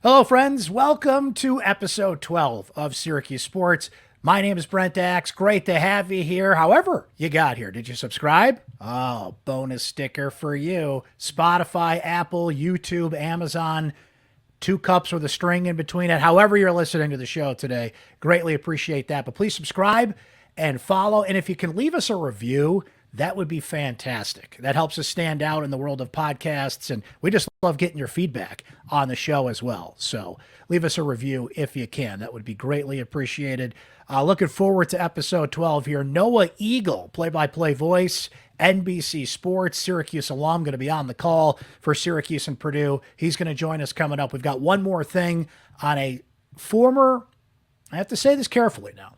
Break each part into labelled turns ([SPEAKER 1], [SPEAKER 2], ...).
[SPEAKER 1] Hello, friends. Welcome to episode 12 of Syracuse Sports. My name is Brent Axe. Great to have you here. However, you got here. Did you subscribe? Oh, bonus sticker for you. Spotify, Apple, YouTube, Amazon, 2 cups with a string in between it. However, you're listening to the show today, greatly appreciate that. But please subscribe and follow. And if you can leave us a review, that would be fantastic. That helps us stand out in the world of podcasts. And we just love getting your feedback on the show as well. So leave us a review if you can. That would be greatly appreciated. Looking forward to episode 12 here. Noah Eagle, play-by-play voice, NBC Sports, Syracuse alum, going to be on the call for Syracuse and Purdue. He's going to join us coming up. We've got one more thing on a former, I have to say this carefully now.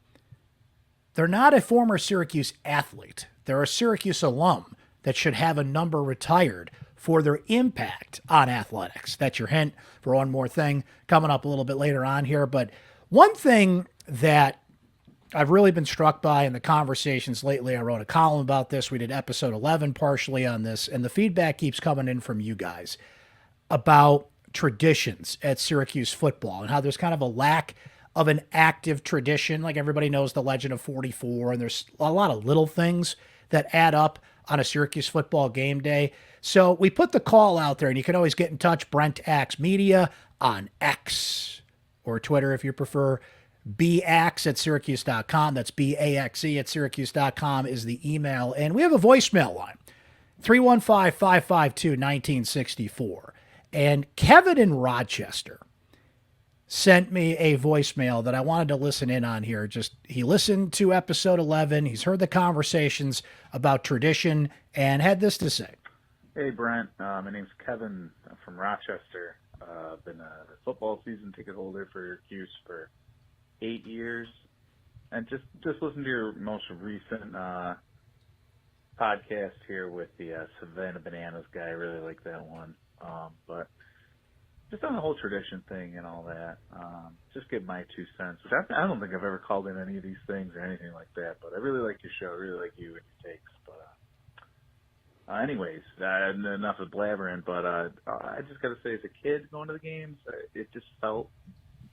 [SPEAKER 1] They're not a former Syracuse athlete. They're a Syracuse alum that should have a number retired for their impact on athletics. That's your hint for one more thing coming up a little bit later on here. But one thing that I've really been struck by in the conversations lately, I wrote a column about this. We did episode 11 partially on this, and the feedback keeps coming in from you guys about traditions at Syracuse football and how there's kind of a lack of an active tradition. Like everybody knows the legend of 44, and there's a lot of little things that add up on a Syracuse football game day. So we put the call out there, and you can always get in touch, Brent Axe Media on X or Twitter if you prefer. Baxe at syracuse.com. That's Baxe at syracuse.com is the email. And we have a voicemail line, 315-552-1964. And Kevin in Rochester sent me a voicemail that I wanted to listen in on here. He listened to episode 11. He's heard the conversations about tradition and had this to say.
[SPEAKER 2] Hey, Brent. My name's Kevin. I'm from Rochester. I've been a football season ticket holder for Syracuse for 8 years. And just listen to your most recent podcast here with the Savannah Bananas guy. I really like that one. But just on the whole tradition thing and all that, just give my 2 cents. Which I don't think I've ever called in any of these things or anything like that, but I really like your show. I really like you and your takes. But anyways, enough of blabbering, but I just got to say, as a kid going to the games, it just felt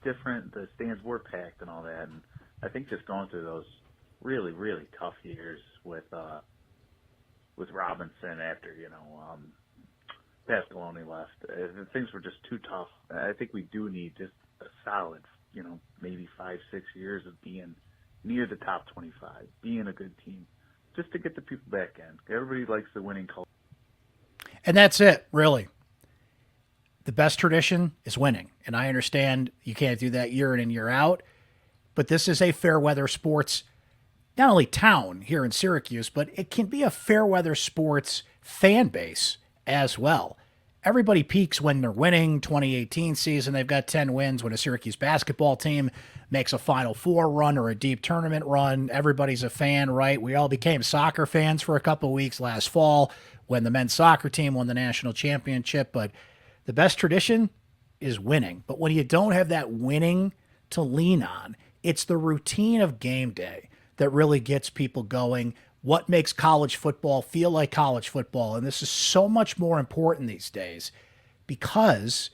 [SPEAKER 2] different. The stands were packed and all that, and I think just going through those really, really tough years with Robinson after, Pascaloni left. Things were just too tough. I think we do need just a solid, maybe 5-6 years of being near the top 25, being a good team, just to get the people back in. Everybody likes the winning culture.
[SPEAKER 1] And that's it, really. The best tradition is winning. And I understand you can't do that year in and year out, but this is a fair weather sports, not only town here in Syracuse, but it can be a fair weather sports fan base as well. Everybody peaks when they're winning. 2018 season, they've got 10 wins. When a Syracuse basketball team makes a Final Four run or a deep tournament run, everybody's a fan, right? We all became soccer fans for a couple of weeks last fall when the men's soccer team won the national championship. But the best tradition is winning. But when you don't have that winning to lean on, it's the routine of game day that really gets people going. What makes college football feel like college football? And this is so much more important these days because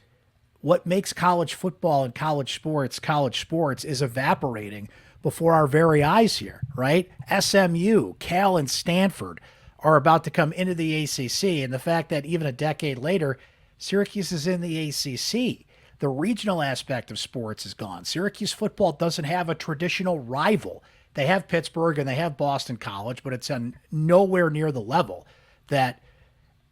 [SPEAKER 1] what makes college football and college sports is evaporating before our very eyes here, right? SMU, Cal, and Stanford are about to come into the ACC. And the fact that even a decade later, Syracuse is in the ACC. The regional aspect of sports is gone. Syracuse football doesn't have a traditional rival. They have Pittsburgh and they have Boston College, but it's on nowhere near the level that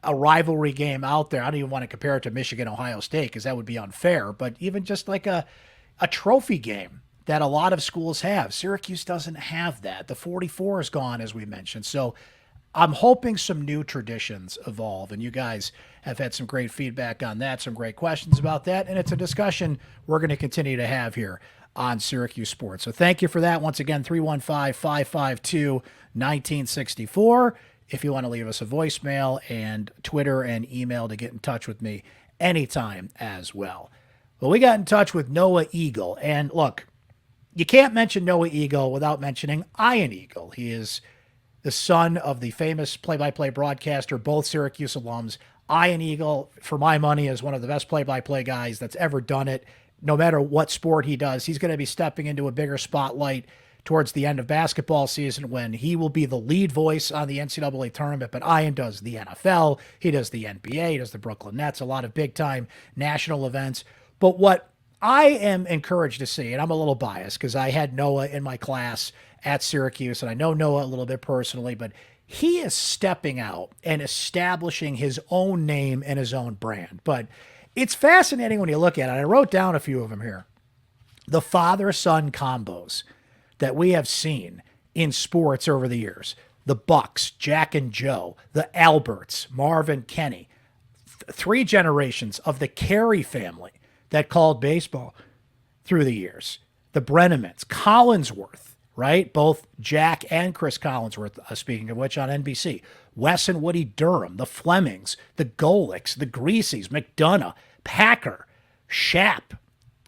[SPEAKER 1] a rivalry game out there. I don't even want to compare it to Michigan, Ohio State, because that would be unfair. But even just like a trophy game that a lot of schools have, Syracuse doesn't have that. The 44 is gone, as we mentioned. So I'm hoping some new traditions evolve, and you guys have had some great feedback on that, some great questions about that, and it's a discussion we're going to continue to have here on Syracuse Sports. So thank you for that. Once again, 315-552-1964. If you want to leave us a voicemail, and Twitter and email to get in touch with me anytime as well. Well, we got in touch with Noah Eagle. And look, you can't mention Noah Eagle without mentioning Ian Eagle. He is the son of the famous play-by-play broadcaster, both Syracuse alums. Ian Eagle, for my money, is one of the best play-by-play guys that's ever done it. No matter what sport he does, he's going to be stepping into a bigger spotlight towards the end of basketball season when he will be the lead voice on the NCAA tournament. But Ian does the NFL, he does the NBA, he does the Brooklyn Nets, a lot of big-time national events. But what I am encouraged to see, and I'm a little biased because I had Noah in my class at Syracuse, and I know Noah a little bit personally, but he is stepping out and establishing his own name and his own brand. But it's fascinating when you look at it. I wrote down a few of them here. The father-son combos that we have seen in sports over the years. The Bucks, Jack and Joe, the Alberts, Marvin Kenny, three generations of the Carey family that called baseball through the years. The Brennemans, Collinsworth, right? Both Jack and Chris Collinsworth, speaking of which, on NBC. Wes and Woody Durham, the Flemings, the Golicks, the Greasies, McDonough, Packer, Shap,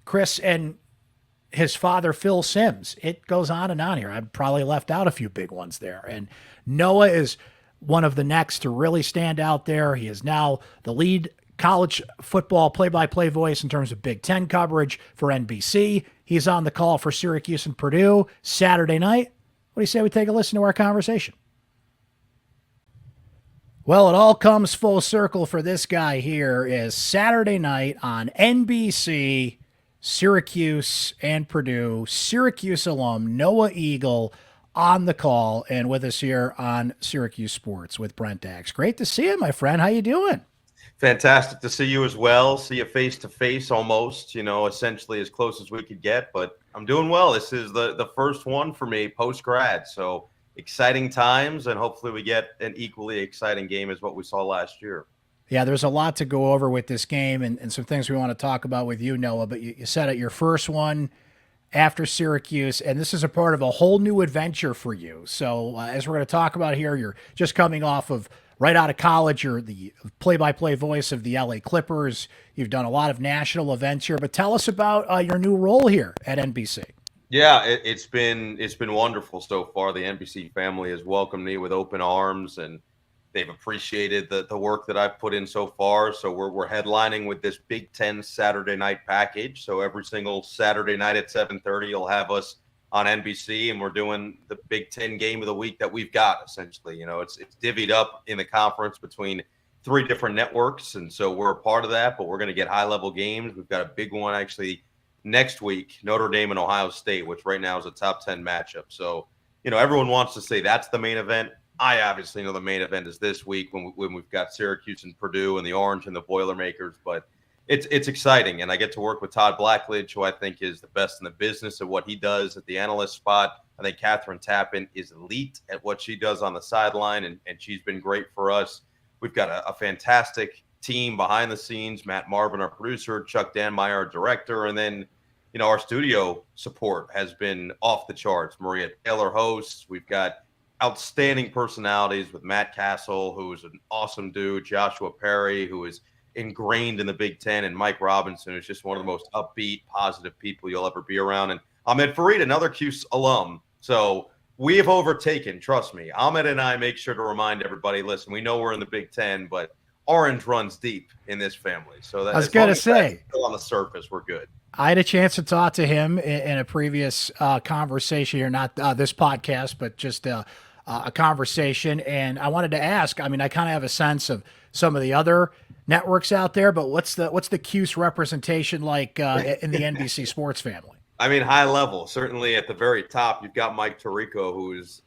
[SPEAKER 1] Chris and his father, Phil Simms. It goes on and on here. I've probably left out a few big ones there. And Noah is one of the next to really stand out there. He is now the lead college football play-by-play voice in terms of Big Ten coverage for NBC. He's on the call for Syracuse and Purdue Saturday night. What do you say we take a listen to our conversation? Well, it all comes full circle for this guy here is Saturday night on NBC, Syracuse and Purdue. Syracuse alum Noah Eagle on the call and with us here on Syracuse Sports with Brent Axe. Great to see you, my friend. How you doing?
[SPEAKER 3] Fantastic to see you as well. See you face to face almost, essentially as close as we could get, but I'm doing well. This is the first one for me post grad. So exciting times, and hopefully we get an equally exciting game as what we saw last year.
[SPEAKER 1] Yeah, there's a lot to go over with this game and some things we want to talk about with you, Noah, but you said it, your first one after Syracuse, and this is a part of a whole new adventure for you. So as we're going to talk about here, you're just coming off of right out of college. You're the play-by-play voice of the LA Clippers. You've done a lot of national events here, but tell us about your new role here at NBC.
[SPEAKER 3] Yeah, it's been wonderful so far. The NBC family has welcomed me with open arms, and they've appreciated the work that I've put in so far. So we're headlining with this Big Ten Saturday night package. So every single Saturday night at 7:30, you'll have us on NBC, and we're doing the Big Ten game of the week that we've got. Essentially, it's divvied up in the conference between 3 different networks, and so we're a part of that. But we're going to get high-level games. We've got a big one actually next week, Notre Dame and Ohio State, which right now is a top 10 matchup. So everyone wants to say that's the main event. I obviously know the main event is this week when we've got Syracuse and Purdue and the Orange and the Boilermakers, but it's exciting. And I get to work with Todd Blackledge, who I think is the best in the business at what he does at the analyst spot. I think Kathrine Tappen is elite at what she does on the sideline, and she's been great for us. We've got a fantastic team behind the scenes, Matt Marvin, our producer, Chuck Danmeyer, our director, and then our studio support has been off the charts. Maria Taylor hosts. We've got outstanding personalities with Matt Castle, who is an awesome dude, Joshua Perry, who is ingrained in the Big Ten, and Mike Robinson, who's just one of the most upbeat, positive people you'll ever be around. And Ahmed Fareed, another Cuse alum. So we have overtaken, trust me. Ahmed and I make sure to remind everybody, listen, we know we're in the Big Ten, but Orange runs deep in this family. So that,
[SPEAKER 1] I was going to say,
[SPEAKER 3] still on the surface, we're good.
[SPEAKER 1] I had a chance to talk to him in a previous conversation here, not this podcast, but just a conversation. And I wanted to ask, I kind of have a sense of some of the other networks out there, but what's the Cuse representation like in the NBC Sports family?
[SPEAKER 3] High level, certainly at the very top, you've got Mike Tirico, who is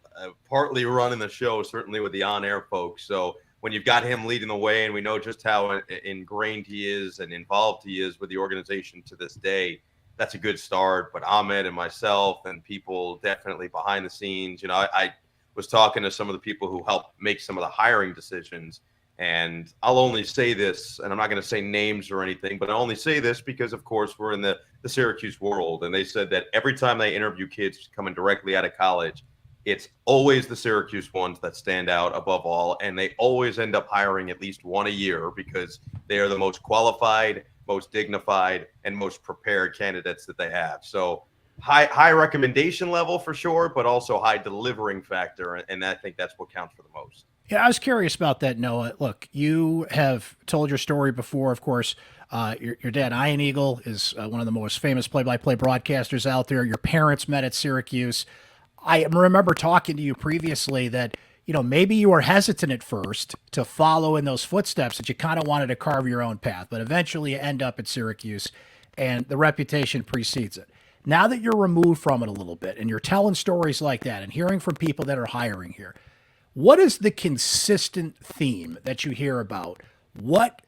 [SPEAKER 3] partly running the show, certainly with the on-air folks. So when you've got him leading the way, and we know just how ingrained he is and involved he is with the organization to this day, that's a good start. But Ahmed and myself and people definitely behind the scenes, I was talking to some of the people who helped make some of the hiring decisions. And I'll only say this, and I'm not going to say names or anything, but I only say this because, of course, we're in the Syracuse world. And they said that every time they interview kids coming directly out of college, it's always the Syracuse ones that stand out above all. And they always end up hiring at least one a year because they are the most qualified, most dignified, and most prepared candidates that they have. So high recommendation level for sure, but also high delivering factor. And I think that's what counts for the most.
[SPEAKER 1] Yeah, I was curious about that, Noah. Look, you have told your story before, of course. Your dad, Ian Eagle, is one of the most famous play-by-play broadcasters out there. Your parents met at Syracuse. I remember talking to you previously that, maybe you were hesitant at first to follow in those footsteps, that you kind of wanted to carve your own path, but eventually you end up at Syracuse and the reputation precedes it. Now that you're removed from it a little bit and you're telling stories like that and hearing from people that are hiring here, what is the consistent theme that you hear about? What,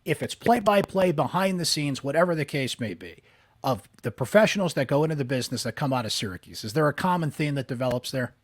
[SPEAKER 1] if it's play-by-play, behind the scenes, whatever the case may be, of the professionals that go into the business that come out of Syracuse? Is there a common theme that develops there?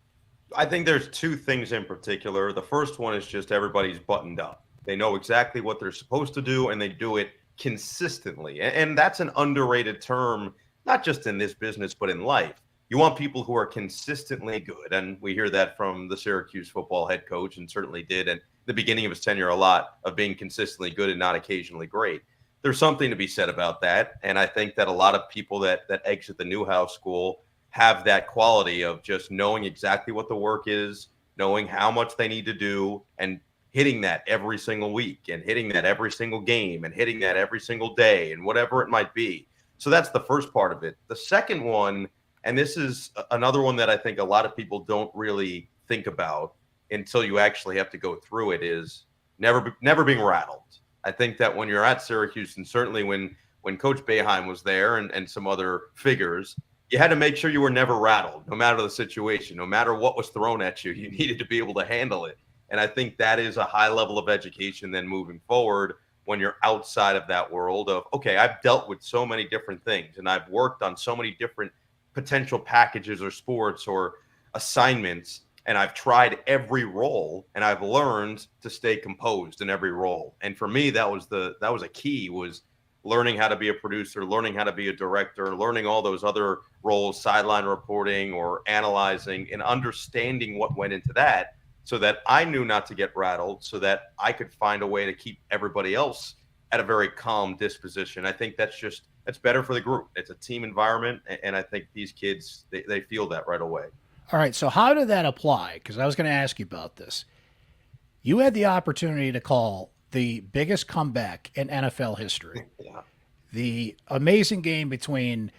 [SPEAKER 3] I think there's two things in particular. The first one is just everybody's buttoned up. They know exactly what they're supposed to do, and they do it consistently. And that's an underrated term, not just in this business, but in life. You want people who are consistently good, and we hear that from the Syracuse football head coach, and certainly did at the beginning of his tenure a lot, of being consistently good and not occasionally great. There's something to be said about that, and I think that a lot of people that exit the Newhouse School have that quality of just knowing exactly what the work is, knowing how much they need to do, and hitting that every single week, and hitting that every single game, and hitting that every single day, and whatever it might be. So that's the first part of it. The second one, and this is another one that I think a lot of people don't really think about until you actually have to go through it, is never being rattled. I think that when you're at Syracuse, and certainly when Coach Boeheim was there and some other figures, you had to make sure you were never rattled, no matter the situation, no matter what was thrown at you. You needed to be able to handle it. And I think that is a high level of education then moving forward when you're outside of that world of, okay, I've dealt with so many different things, and I've worked on so many different potential packages or sports or assignments, and I've tried every role, and I've learned to stay composed in every role. And for me, that was a key, was learning how to be a producer, learning how to be a director, learning all those other roles, sideline reporting or analyzing, and understanding what went into that, so that I knew not to get rattled, so that I could find a way to keep everybody else at a very calm disposition. I think that's better for the group. It's a team environment, and I think these kids, they feel that right away.
[SPEAKER 1] All right, so how did that apply? Because I was going to ask you about this. You had the opportunity to call the biggest comeback in NFL history.
[SPEAKER 3] Yeah.
[SPEAKER 1] The amazing game between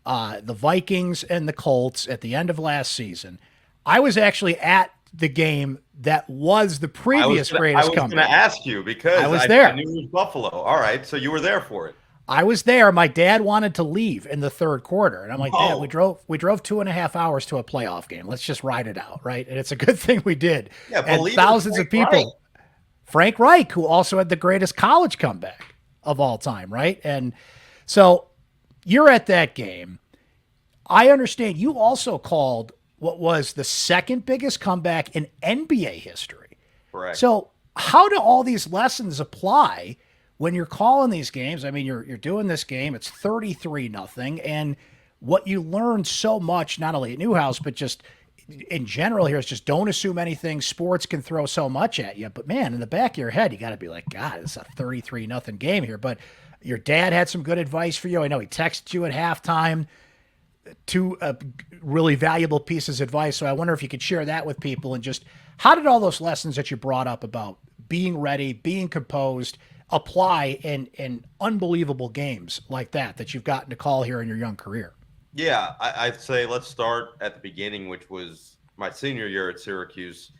[SPEAKER 1] the Vikings and the Colts at the end of last season. I was actually at the game that was the previous greatest comeback.
[SPEAKER 3] I was going to ask you, because
[SPEAKER 1] I was there.
[SPEAKER 3] I knew it was Buffalo. All right, so you were there for it.
[SPEAKER 1] I was there. My dad wanted to leave in the third quarter, and I'm like, Dad, we drove 2.5 hours to a playoff game. Let's just ride it out, right? And it's a good thing we did.
[SPEAKER 3] Yeah,
[SPEAKER 1] and thousands of people. Frank Reich, who also had the greatest college comeback of all time, right? And so you're at that game. I understand you also called what was the second biggest comeback in NBA history.
[SPEAKER 3] Correct.
[SPEAKER 1] So how do all these lessons apply when you're calling these games? I mean, you're doing this game, it's 33-0, and what you learn so much, not only at Newhouse, but just in general here, is just don't assume anything. Sports can throw so much at you, but man, in the back of your head, you got to be like, God, it's a 33-0 game here. But your dad had some good advice for you. I know he texted you at halftime, two really valuable pieces of advice. So I wonder if you could share that with people, and just how did all those lessons that you brought up about being ready, being composed, apply in unbelievable games like that you've gotten to call here in your young career?
[SPEAKER 3] Yeah, I'd say let's start at the beginning, which was my senior year at Syracuse.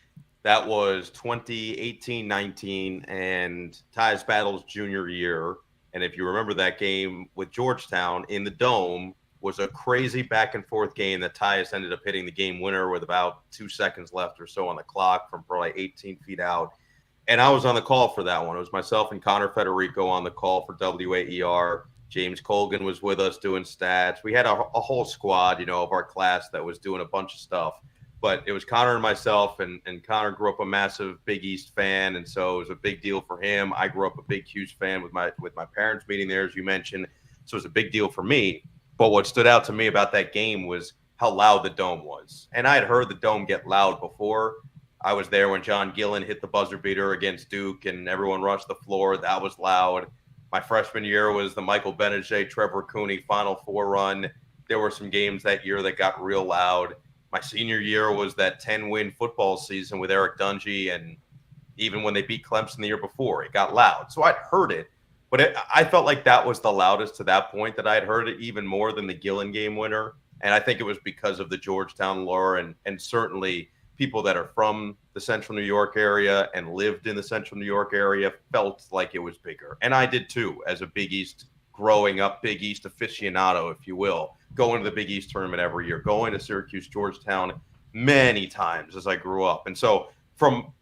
[SPEAKER 3] That was 2018-19 and Tyus Battle's junior year. And if you remember that game with Georgetown in the Dome, was a crazy back and forth game that Tyus ended up hitting the game winner with about 2 seconds left or so on the clock from probably 18 feet out. And I was on the call for that one. It was myself and Connor Federico on the call for WAER. James Colgan was with us doing stats. We had a whole squad, of our class that was doing a bunch of stuff. But it was Connor and myself, and Connor grew up a massive Big East fan, and so it was a big deal for him. I grew up a big, huge fan with my parents meeting there, as you mentioned. So it was a big deal for me. But what stood out to me about that game was how loud the Dome was. And I had heard the Dome get loud before. I was there when John Gillen hit the buzzer beater against Duke, and everyone rushed the floor. That was loud. My freshman year was the Michael Benedict, Trevor Cooney Final Four run there were some games that year that got real loud. My senior year was that 10-win football season with Eric Dungy, and even when they beat Clemson the year before, it got loud. So I'd heard it, but I felt like that was the loudest to that point, that I'd heard it even more than the Gillen game winner. And I think it was because of the Georgetown lore, and certainly people that are from the central New York area and lived in the central New York area felt like it was bigger. And I did too, as a Big East, growing up Big East aficionado, if you will, going to the Big East tournament every year, going to Syracuse, Georgetown many times as I grew up. And so from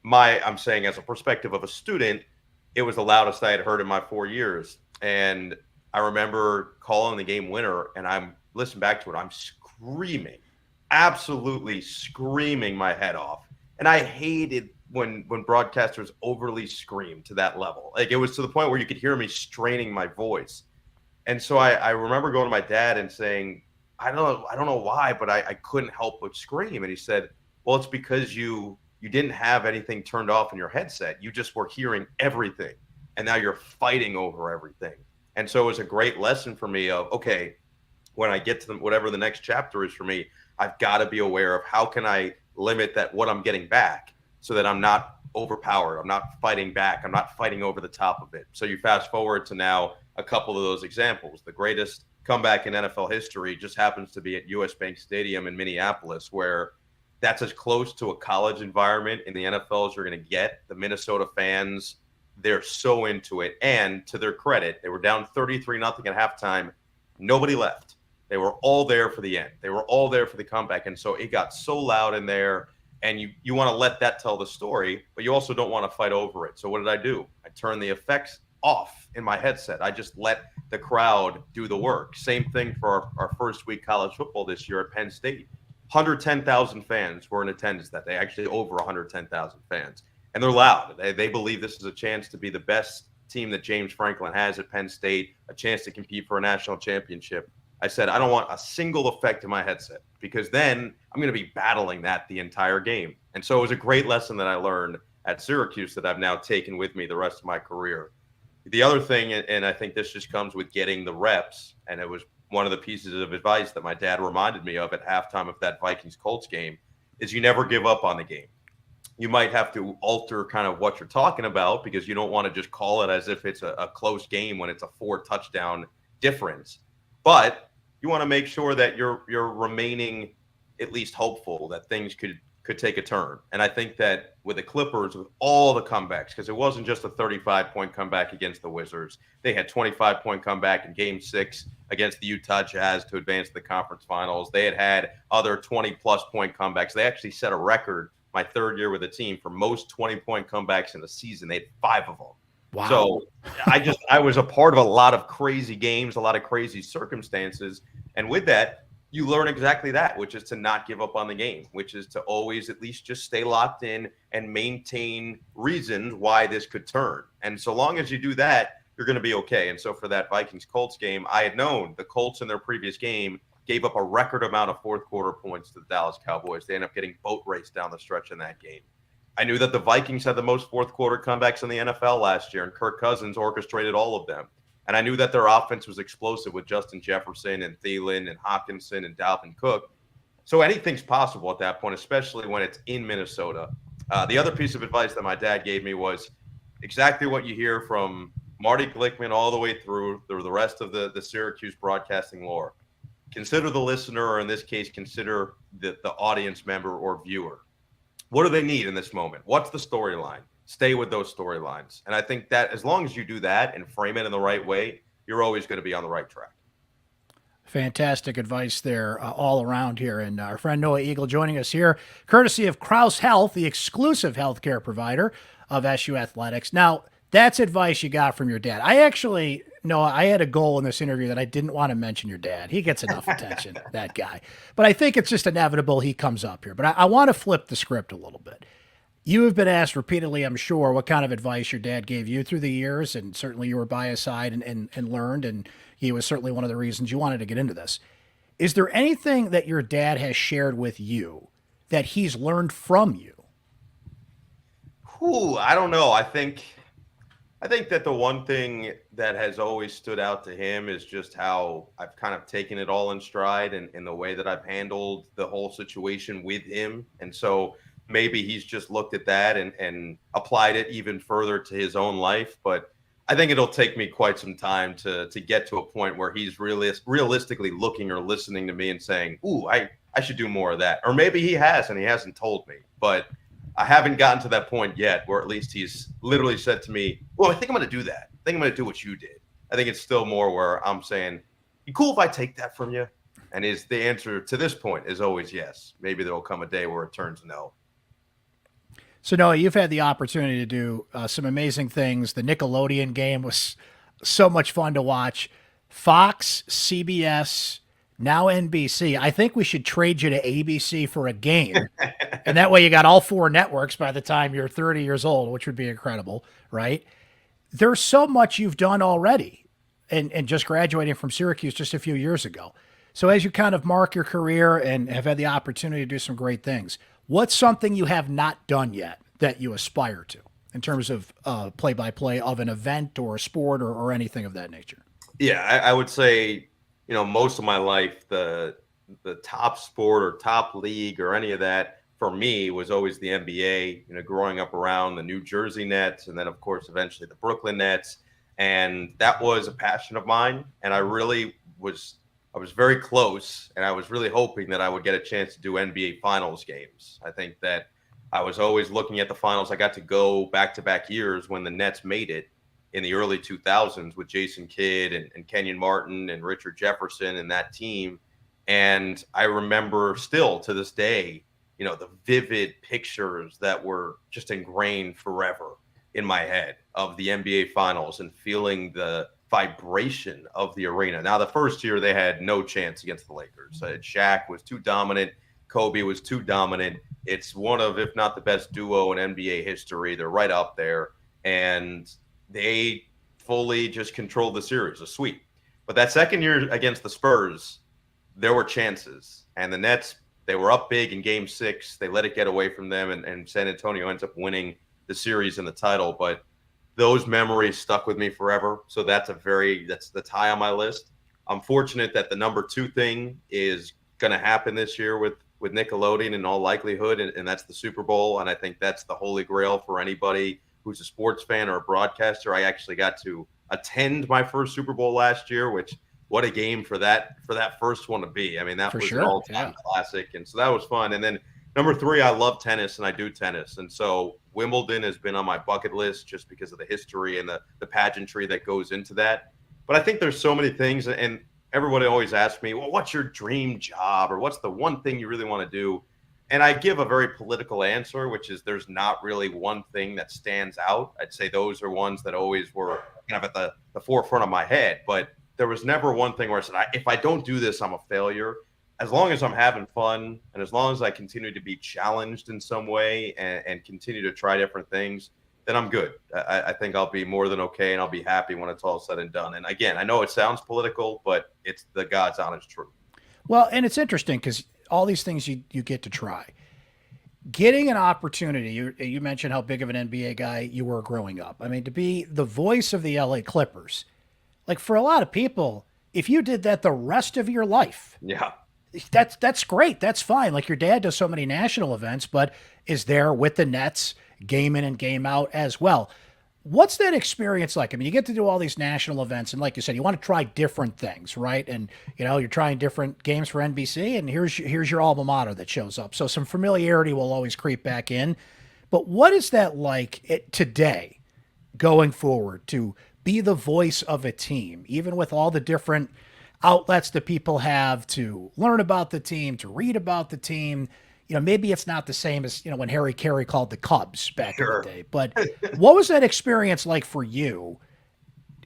[SPEAKER 3] I'm saying as a perspective of a student, it was the loudest I had heard in my 4 years. And I remember calling the game winner, and I'm listening back to it, I'm screaming, absolutely screaming my head off. And I hated when broadcasters overly scream to that level. Like, it was to the point where you could hear me straining my voice. And so I remember going to my dad and saying, I don't know why, but I couldn't help but scream. And he said, well, it's because you didn't have anything turned off in your headset. You just were hearing everything. And now you're fighting over everything. And so it was a great lesson for me of, okay, when I get to whatever the next chapter is for me, I've got to be aware of how can I limit what I'm getting back, so that I'm not overpowered. I'm not fighting back. I'm not fighting over the top of it. So you fast forward to now a couple of those examples. The greatest comeback in NFL history just happens to be at US Bank Stadium in Minneapolis, where that's as close to a college environment in the NFL as you're going to get. The Minnesota fans, they're so into it. And to their credit, they were down 33-0 at halftime. Nobody left. They were all there for the end. They were all there for the comeback. And so it got so loud in there. And you want to let that tell the story, but you also don't want to fight over it. So what did I do? I turned the effects off in my headset. I just let the crowd do the work. Same thing for our first week college football this year at Penn State. 110,000 fans were in attendance that day, actually over 110,000 fans. And they're loud. They believe this is a chance to be the best team that James Franklin has at Penn State, a chance to compete for a national championship. I said, I don't want a single effect in my headset, because then I'm going to be battling that the entire game. And so it was a great lesson that I learned at Syracuse that I've now taken with me the rest of my career. The other thing, and I think this just comes with getting the reps, and it was one of the pieces of advice that my dad reminded me of at halftime of that Vikings-Colts game, is you never give up on the game. You might have to alter kind of what you're talking about, because you don't want to just call it as if it's a close game when it's a 4-touchdown difference. But you want to make sure that you're remaining at least hopeful that things could take a turn. And I think that with the Clippers, with all the comebacks, because it wasn't just a 35-point comeback against the Wizards. They had 25-point comeback in Game 6 against the Utah Jazz to advance to the conference finals. They had other 20-plus point comebacks. They actually set a record my third year with the team for most 20-point comebacks in a season. They had 5 of them.
[SPEAKER 1] Wow.
[SPEAKER 3] So I was a part of a lot of crazy games, a lot of crazy circumstances. And with that, you learn exactly that, which is to not give up on the game, which is to always at least just stay locked in and maintain reasons why this could turn. And so long as you do that, you're going to be okay. And so for that Vikings-Colts game, I had known the Colts in their previous game gave up a record amount of fourth quarter points to the Dallas Cowboys. They ended up getting boat raced down the stretch in that game. I knew that the Vikings had the most fourth quarter comebacks in the NFL last year, and Kirk Cousins orchestrated all of them. And I knew that their offense was explosive with Justin Jefferson and Thielen and Hockenson and Dalvin Cook. So anything's possible at that point, especially when it's in Minnesota. The other piece of advice that my dad gave me was exactly what you hear from Marty Glickman all the way through the rest of the Syracuse broadcasting lore. Consider the listener, or in this case, consider the audience member or viewer. What do they need in this moment? What's the storyline? Stay with those storylines. And I think that as long as you do that and frame it in the right way, you're always going to be on the right track.
[SPEAKER 1] Fantastic advice there all around here. And our friend Noah Eagle joining us here, courtesy of Krause Health, the exclusive healthcare provider of SU Athletics. Now, that's advice you got from your dad. Noah, I had a goal in this interview that I didn't want to mention your dad. He gets enough attention, that guy. But I think it's just inevitable he comes up here. But I want to flip the script a little bit. You have been asked repeatedly, I'm sure, what kind of advice your dad gave you through the years, and certainly you were by his side and learned, and he was certainly one of the reasons you wanted to get into this. Is there anything that your dad has shared with you that he's learned from you?
[SPEAKER 3] I don't know. I think I think that the one thing that has always stood out to him is just how I've kind of taken it all in stride and in the way that I've handled the whole situation with him. And so maybe he's just looked at that and applied it even further to his own life. But I think it'll take me quite some time to get to a point where he's realistically looking or listening to me and saying, ooh, I should do more of that. Or maybe he has and he hasn't told me. But I haven't gotten to that point yet where at least he's literally said to me, well, I think I'm going to do that. I think I'm going to do what you did. I think it's still more where I'm saying, you cool if I take that from you? And the answer to this point is always yes. Maybe there will come a day where it turns no.
[SPEAKER 1] So, Noah, you've had the opportunity to do some amazing things. The Nickelodeon game was so much fun to watch. Fox, CBS, now NBC. I think we should trade you to ABC for a game. And that way you got all 4 networks by the time you're 30 years old, which would be incredible, right? There's so much you've done already and just graduating from Syracuse just a few years ago. So as you kind of mark your career and have had the opportunity to do some great things, what's something you have not done yet that you aspire to in terms of play-by-play of an event or a sport or anything of that nature?
[SPEAKER 3] Yeah, I would say, most of my life, the top sport or top league or any of that for me was always the NBA, growing up around the New Jersey Nets and then, of course, eventually the Brooklyn Nets. And that was a passion of mine. And I was very close, and I was really hoping that I would get a chance to do NBA Finals games. I think that I was always looking at the finals. I got to go back-to-back years when the Nets made it in the early 2000s with Jason Kidd and Kenyon Martin and Richard Jefferson and that team. And I remember still to this day, the vivid pictures that were just ingrained forever in my head of the NBA Finals and feeling the vibration of the arena. Now, the first year they had no chance against the Lakers. Shaq was too dominant. Kobe was too dominant. It's one of, if not the best duo in NBA history. They're right up there. And they fully just controlled the series, a sweep. But that second year against the Spurs, there were chances. And the Nets, they were up big in Game 6. They let it get away from them, and San Antonio ends up winning the series and the title. But those memories stuck with me forever. So that's high on my list. I'm fortunate that the number 2 thing is going to happen this year with Nickelodeon in all likelihood, and that's the Super Bowl. And I think that's the holy grail for anybody who's a sports fan or a broadcaster. I actually got to attend my first Super Bowl last year, which what a game for that first one to be. I mean, that was an all-time classic. And so that was fun. And then number 3, I love tennis and I do tennis. And so Wimbledon has been on my bucket list just because of the history and the pageantry that goes into that. But I think there's so many things, and everybody always asks me, well, what's your dream job or what's the one thing you really want to do? And I give a very political answer, which is there's not really one thing that stands out. I'd say those are ones that always were kind of at the forefront of my head. But there was never one thing where I said, if I don't do this, I'm a failure. As long as I'm having fun and as long as I continue to be challenged in some way and continue to try different things, then I'm good. I think I'll be more than okay, and I'll be happy when it's all said and done. And again, I know it sounds political, but it's the God's honest truth.
[SPEAKER 1] Well, and it's interesting because all these things you get to try. Getting an opportunity, you mentioned how big of an NBA guy you were growing up. I mean, to be the voice of the LA Clippers, like for a lot of people, if you did that the rest of your life,
[SPEAKER 3] yeah,
[SPEAKER 1] that's great. That's fine. Like your dad does so many national events, but is there with the Nets game in and game out as well. What's that experience like? I mean, you get to do all these national events, and like you said, you want to try different things, right? And you're trying different games for NBC, and here's your alma mater that shows up. So some familiarity will always creep back in. But what is that like today, going forward, to be the voice of a team, even with all the different outlets that people have to learn about the team, to read about the team? Maybe it's not the same as, when Harry Carey called the Cubs back in the day. But what was that experience like for you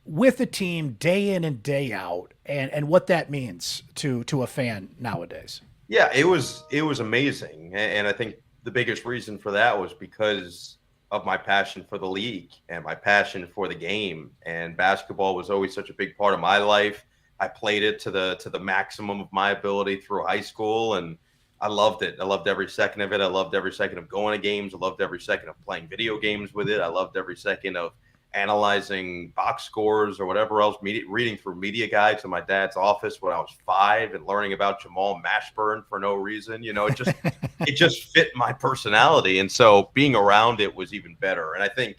[SPEAKER 1] with the team day in and day out, and what that means to a fan nowadays?
[SPEAKER 3] Yeah, it was amazing. And I think the biggest reason for that was because of my passion for the league and my passion for the game. And basketball was always such a big part of my life. I played it to the maximum of my ability through high school, and I loved it. I loved every second of it. I loved every second of going to games. I loved every second of playing video games with it. I loved every second of analyzing box scores or whatever else, reading through media guides in my dad's office when I was 5 and learning about Jamal Mashburn for no reason. It just fit my personality. And so being around it was even better. And I think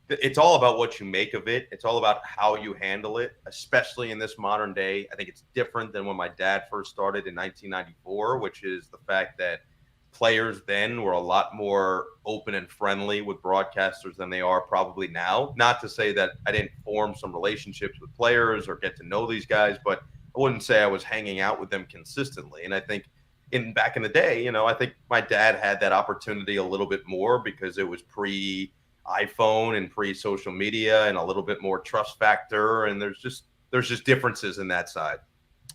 [SPEAKER 3] it's all about what you make of it. It's all about how you handle it, especially in this modern day. I think it's different than when my dad first started in 1994, which is the fact that players then were a lot more open and friendly with broadcasters than they are probably now. Not to say that I didn't form some relationships with players or get to know these guys, but I wouldn't say I was hanging out with them consistently. And I think back in the day, I think my dad had that opportunity a little bit more because it was pre-iPhone and pre-social media and a little bit more trust factor. And there's just differences in that side.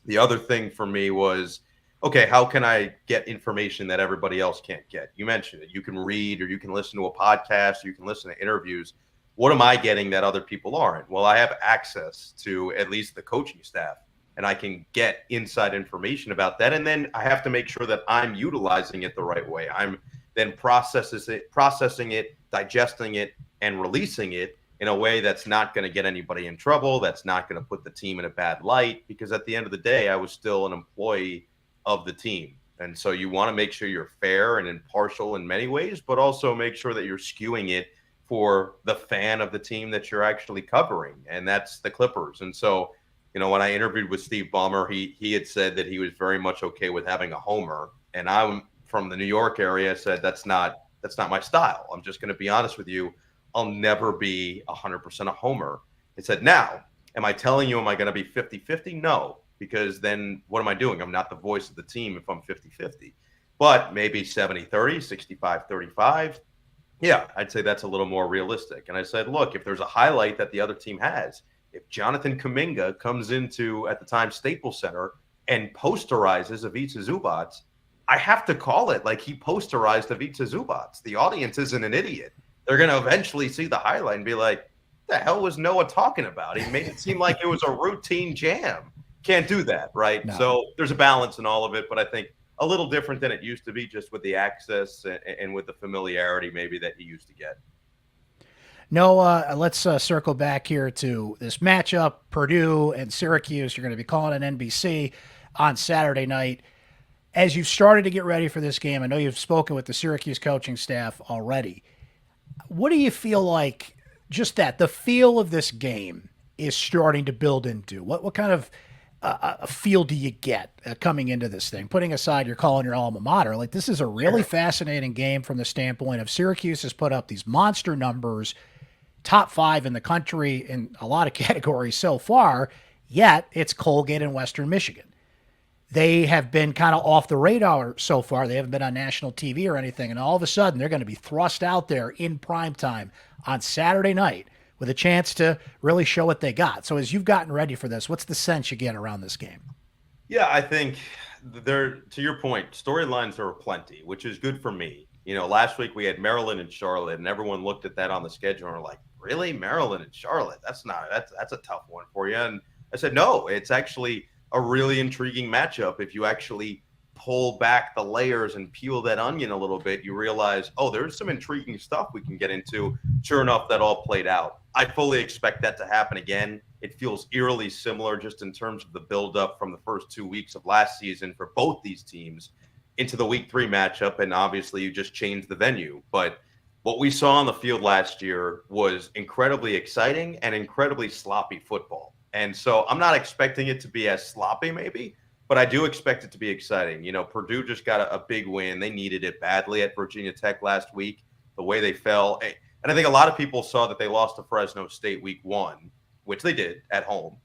[SPEAKER 3] The other thing for me was, okay, how can I get information that everybody else can't get? You mentioned it. You can read or you can listen to a podcast, or you can listen to interviews. What am I getting that other people aren't? Well, I have access to at least the coaching staff, and I can get inside information about that. And then I have to make sure that I'm utilizing it the right way. I'm then processing it, digesting it, and releasing it in a way that's not going to get anybody in trouble, that's not going to put the team in a bad light, because at the end of the day, I was still an employee of the team. And so you want to make sure you're fair and impartial in many ways, but also make sure that you're skewing it for the fan of the team that you're actually covering. And that's the Clippers. And so, when I interviewed with Steve Ballmer, he had said that he was very much okay with having a homer. And I'm from the New York area, said that's not my style. I'm just going to be honest with you. I'll never be 100% a homer. He said, now, am I telling you, am I going to be 50-50? No. Because then what am I doing? I'm not the voice of the team if I'm 50-50. But maybe 70-30, 65-35. Yeah, I'd say that's a little more realistic. And I said, look, if there's a highlight that the other team has, if Jonathan Kuminga comes into, at the time, Staples Center and posterizes Ivica Zubac, I have to call it like he posterized Ivica Zubac. The audience isn't an idiot. They're going to eventually see the highlight and be like, the hell was Noah talking about? He made it seem like it was a routine jam. Can't do that, right?
[SPEAKER 1] No.
[SPEAKER 3] So there's a balance in all of it, but I think a little different than it used to be, just with the access and with the familiarity maybe that he used to get.
[SPEAKER 1] Noah, let's circle back here to this matchup, Purdue and Syracuse. You're going to be calling an NBC on Saturday night. As you've started to get ready for this game, I know you've spoken with the Syracuse coaching staff already. What do you feel like just the feel of this game is starting to build into? What kind of a feel do you get coming into this thing? Putting aside you're calling your alma mater, like this is a really fascinating game from the standpoint of Syracuse has put up these monster numbers, top 5 in the country in a lot of categories so far, yet it's Colgate and Western Michigan. They have been kind of off the radar so far. They haven't been on national TV or anything, and all of a sudden they're going to be thrust out there in primetime on Saturday night with a chance to really show what they got. So as you've gotten ready for this, what's the sense you get around this game?
[SPEAKER 3] Yeah, I think to your point, storylines are plenty, which is good for me. Last week we had Maryland and Charlotte, and everyone looked at that on the schedule and were like, really? Maryland and Charlotte? That's a tough one for you. And I said, no, it's actually a really intriguing matchup. If you actually pull back the layers and peel that onion a little bit, you realize, oh, there's some intriguing stuff we can get into. Sure enough, that all played out. I fully expect that to happen again. It feels eerily similar just in terms of the buildup from the first 2 weeks of last season for both these teams into the week 3 matchup. And obviously you just changed the venue. But what we saw on the field last year was incredibly exciting and incredibly sloppy football. And so I'm not expecting it to be as sloppy maybe, but I do expect it to be exciting. Purdue just got a big win. They needed it badly at Virginia Tech last week, the way they fell. And I think a lot of people saw that they lost to Fresno State week 1, which they did at home,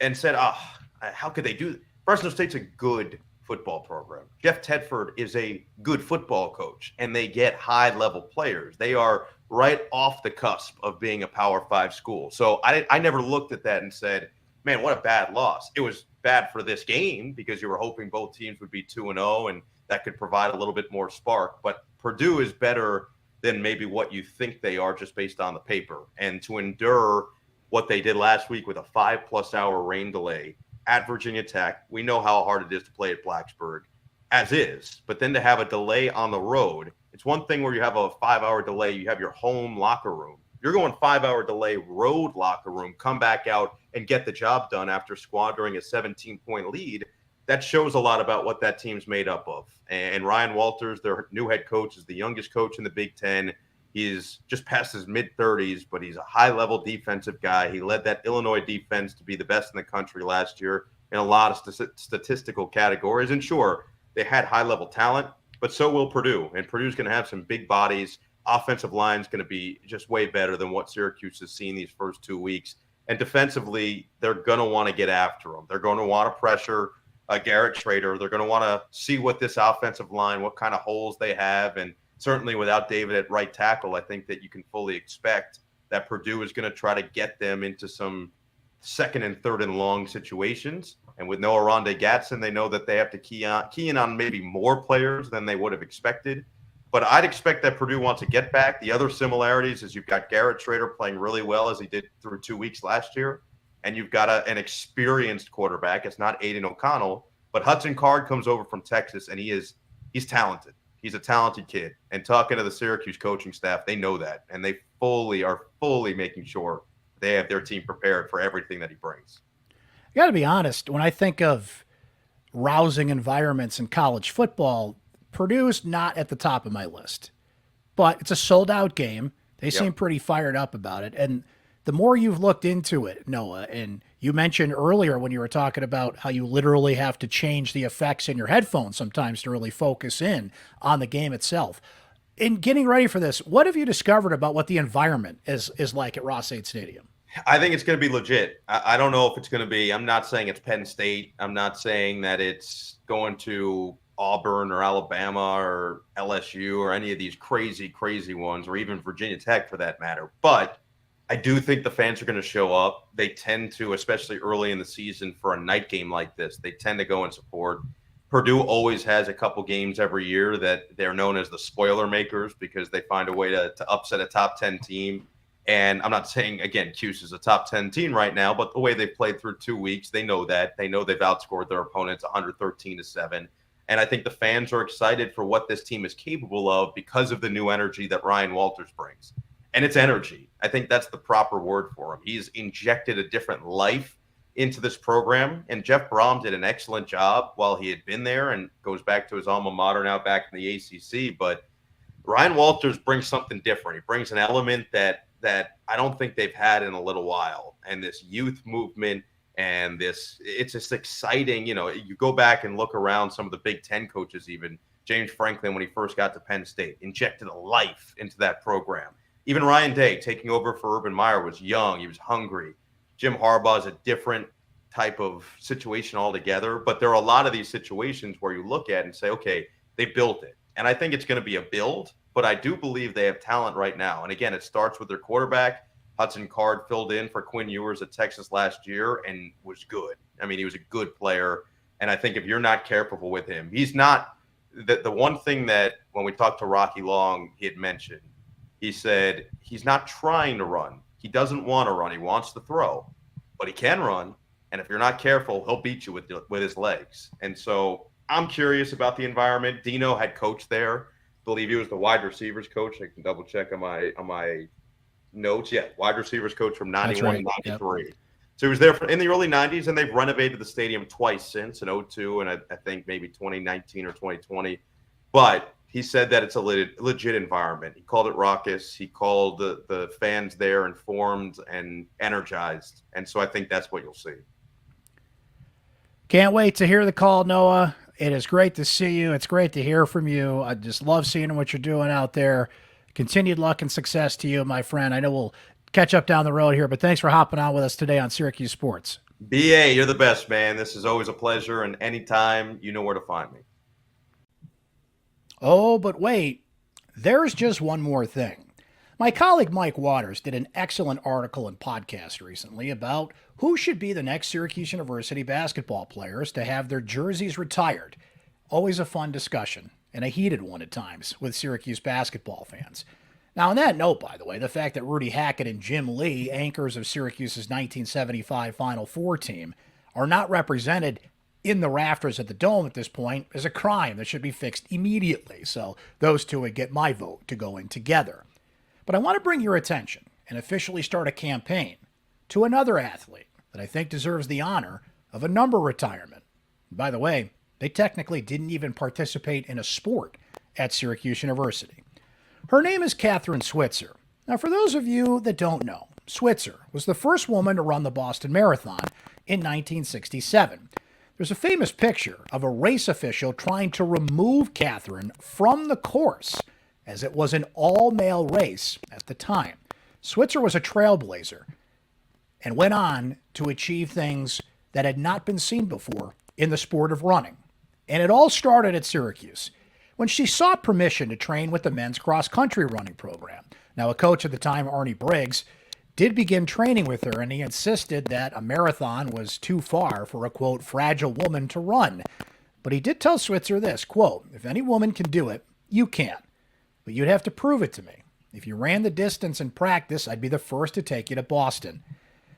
[SPEAKER 3] and said, how could they do that? Fresno State's a good football program. Jeff Tedford is a good football coach, and they get high-level players. They are right off the cusp of being a Power 5 school. So I never looked at that and said, man, what a bad loss. It was bad for this game because you were hoping both teams would be 2-0, and that could provide a little bit more spark. But Purdue is better than maybe what you think they are just based on the paper. And to endure what they did last week with a 5+ hour rain delay at Virginia Tech, we know how hard it is to play at Blacksburg, as is. But then to have a delay on the road, it's one thing where you have a 5-hour delay, you have your home locker room. You're going 5-hour delay road locker room, come back out and get the job done after squandering a 17-point lead. That shows a lot about what that team's made up of. And Ryan Walters, their new head coach, is the youngest coach in the Big Ten. He's just past his mid-30s, but he's a high-level defensive guy. He led that Illinois defense to be the best in the country last year in a lot of statistical categories. And sure, they had high-level talent, but so will Purdue. And Purdue's going to have some big bodies. Offensive line's going to be just way better than what Syracuse has seen these first 2 weeks. And defensively, they're going to want to get after them. They're going to want to pressure Garrett Schrader. They're going to want to see what this offensive line, what kind of holes they have. And certainly without David at right tackle, I think that you can fully expect that Purdue is going to try to get them into some second and third and long situations. And with Noah Gadsden, they know that they have to key in on maybe more players than they would have expected. But I'd expect that Purdue wants to get back. The other similarities is you've got Garrett Schrader playing really well as he did through 2 weeks last year. And you've got an experienced quarterback. It's not Aiden O'Connell, but Hudson Card comes over from Texas, and he's talented. He's a talented kid. And talking to the Syracuse coaching staff, they know that. And they are fully making sure they have their team prepared for everything that he brings.
[SPEAKER 1] I got to be honest, when I think of rousing environments in college football, Purdue's not at the top of my list. But it's a sold-out game. They seem pretty fired up about it. And the more you've looked into it, Noah, and you mentioned earlier when you were talking about how you literally have to change the effects in your headphones sometimes to really focus in on the game itself. In getting ready for this, what have you discovered about what the environment is like at Ross-Ade Stadium?
[SPEAKER 3] I think it's going to be legit. I don't know if it's going to be – I'm not saying it's Penn State. I'm not saying that it's going to Auburn or Alabama or LSU or any of these crazy, crazy ones, or even Virginia Tech for that matter. But I do think the fans are going to show up. They tend to, especially early in the season for a night game like this, they tend to go and support. Purdue always has a couple games every year that they're known as the spoiler makers because they find a way to upset a top 10 team. And I'm not saying, again, Cuse is a top 10 team right now, but the way they've played through 2 weeks, they know that. They know they've outscored their opponents 113-7. And I think the fans are excited for what this team is capable of because of the new energy that Ryan Walters brings. And it's energy. I think that's the proper word for him. He's injected a different life into this program. And Jeff Brom did an excellent job while he had been there and goes back to his alma mater now back in the ACC. But Ryan Walters brings something different. He brings an element that I don't think they've had in a little while. And this youth movement and it's just exciting. You know, you go back and look around some of the Big Ten coaches, even James Franklin, when he first got to Penn State, injected a life into that program. Even Ryan Day taking over for Urban Meyer was young. He was hungry. Jim Harbaugh is a different type of situation altogether. But there are a lot of these situations where you look at and say, okay, they built it. And I think it's going to be a build, but I do believe they have talent right now. And again, it starts with their quarterback. Hudson Card filled in for Quinn Ewers at Texas last year and was good. I mean, he was a good player. And I think if you're not careful with him, he's not the one thing that when we talked to Rocky Long, he had mentioned, he said he's not trying to run. He doesn't want to run. He wants to throw, but he can run. And if you're not careful, he'll beat you with his legs. And so I'm curious about the environment. Dino had coached there. I believe he was the wide receivers coach. I can double check on my notes. Yeah, wide receivers coach from 91 to 93. Yep. So he was there in the early 90s, and they've renovated the stadium twice since, in 2002 and I think maybe 2019 or 2020. But he said that it's a legit environment. He called it raucous. He called the fans there informed and energized. And so I think that's what you'll see.
[SPEAKER 1] Can't wait to hear the call, Noah. It is great to see you. It's great to hear from you. I just love seeing what you're doing out there. Continued luck and success to you, my friend. I know we'll catch up down the road here, but thanks for hopping on with us today on Syracuse Sports.
[SPEAKER 3] BA, you're the best, man. This is always a pleasure, and anytime, you know where to find me.
[SPEAKER 1] Oh, but wait, there's just one more thing. My colleague Mike Waters did an excellent article and podcast recently about who should be the next Syracuse University basketball players to have their jerseys retired. Always a fun discussion, and a heated one at times with Syracuse basketball fans. Now, on that note, by the way, the fact that Rudy Hackett and Jim Lee, anchors of Syracuse's 1975 Final Four team, are not represented in the rafters at the Dome at this point is a crime that should be fixed immediately. So those two would get my vote to go in together. But I want to bring your attention, and officially start a campaign to another athlete that I think deserves the honor of a number retirement. And by the way, they technically didn't even participate in a sport at Syracuse University. Her name is Kathrine Switzer. Now, for those of you that don't know, Switzer was the first woman to run the Boston Marathon in 1967. There's a famous picture of a race official trying to remove Kathrine from the course, as it was an all-male race at the time. Switzer was a trailblazer and went on to achieve things that had not been seen before in the sport of running. And it all started at Syracuse when she sought permission to train with the men's cross-country running program. Now, a coach at the time, Arnie Briggs, did begin training with her, and he insisted that a marathon was too far for a, quote, fragile woman to run. But he did tell Switzer this, quote, if any woman can do it, you can. But you'd have to prove it to me. If you ran the distance in practice, I'd be the first to take you to Boston.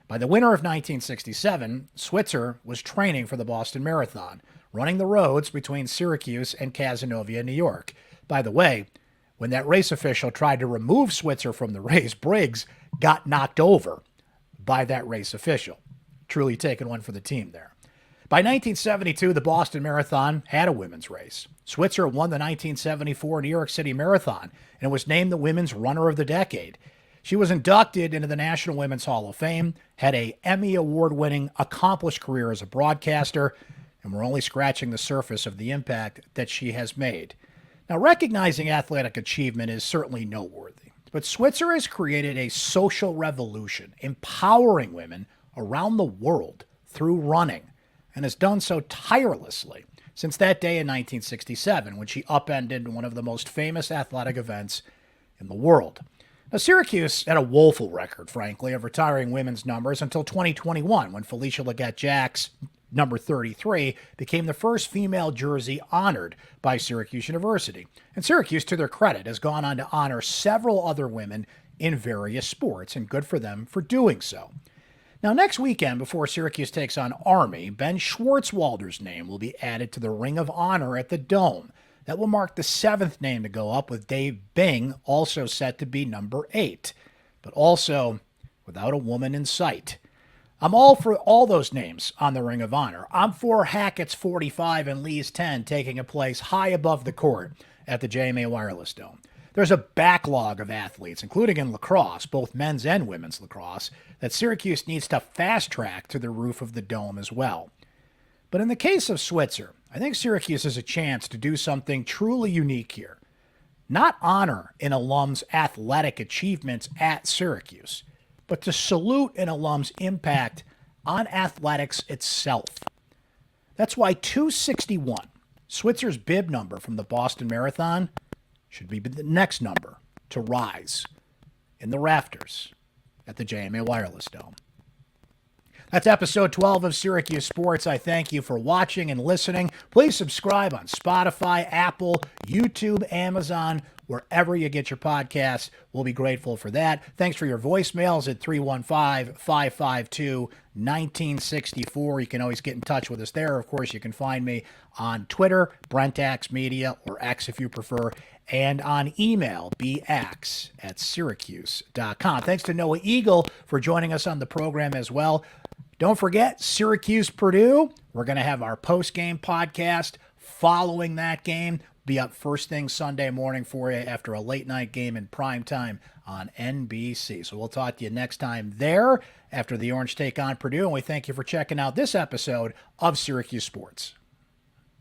[SPEAKER 1] By the winter of 1967, Switzer was training for the Boston Marathon, running the roads between Syracuse and Cazenovia, New York. By the way, when that race official tried to remove Switzer from the race, Briggs got knocked over by that race official. Truly taking one for the team there. By 1972, the Boston Marathon had a women's race. Switzer won the 1974 New York City Marathon and was named the Women's Runner of the Decade. She was inducted into the National Women's Hall of Fame, had an Emmy Award-winning accomplished career as a broadcaster, and we're only scratching the surface of the impact that she has made. Now, recognizing athletic achievement is certainly noteworthy, but Switzer has created a social revolution, empowering women around the world through running, and has done so tirelessly since that day in 1967 when she upended one of the most famous athletic events in the world. Now, Syracuse had a woeful record, frankly, of retiring women's numbers until 2021 when Felicia Leggett-Jacks, number 33, became the first female jersey honored by Syracuse University. And Syracuse, to their credit, has gone on to honor several other women in various sports, and good for them for doing so. Now, next weekend, before Syracuse takes on Army, Ben Schwartzwalder's name will be added to the Ring of Honor at the Dome. That will mark the 7th name to go up, with Dave Bing also set to be number 8, but also without a woman in sight. I'm all for all those names on the Ring of Honor. I'm for Hackett's 45 and Lee's 10 taking a place high above the court at the JMA Wireless Dome. There's a backlog of athletes, including in lacrosse, both men's and women's lacrosse, that Syracuse needs to fast track to the roof of the Dome as well. But in the case of Switzer, I think Syracuse has a chance to do something truly unique here. Not honor an alum's athletic achievements at Syracuse, but to salute an alum's impact on athletics itself. That's why 261, Switzer's bib number from the Boston Marathon, should be the next number to rise in the rafters at the JMA Wireless Dome. That's episode 12 of Syracuse Sports. I thank you for watching and listening. Please subscribe on Spotify, Apple, YouTube, Amazon, wherever you get your podcasts. We'll be grateful for that. Thanks for your voicemails at 315-552-1964. You can always get in touch with us there. Of course, you can find me on Twitter, Brent Axe Media, or X if you prefer, and on email, baxe@syracuse.com. Thanks to Noah Eagle for joining us on the program as well. Don't forget, Syracuse-Purdue. We're going to have our post-game podcast following that game. Be up first thing Sunday morning for you after a late-night game in primetime on NBC. So we'll talk to you next time there after the Orange take on Purdue. And we thank you for checking out this episode of Syracuse Sports.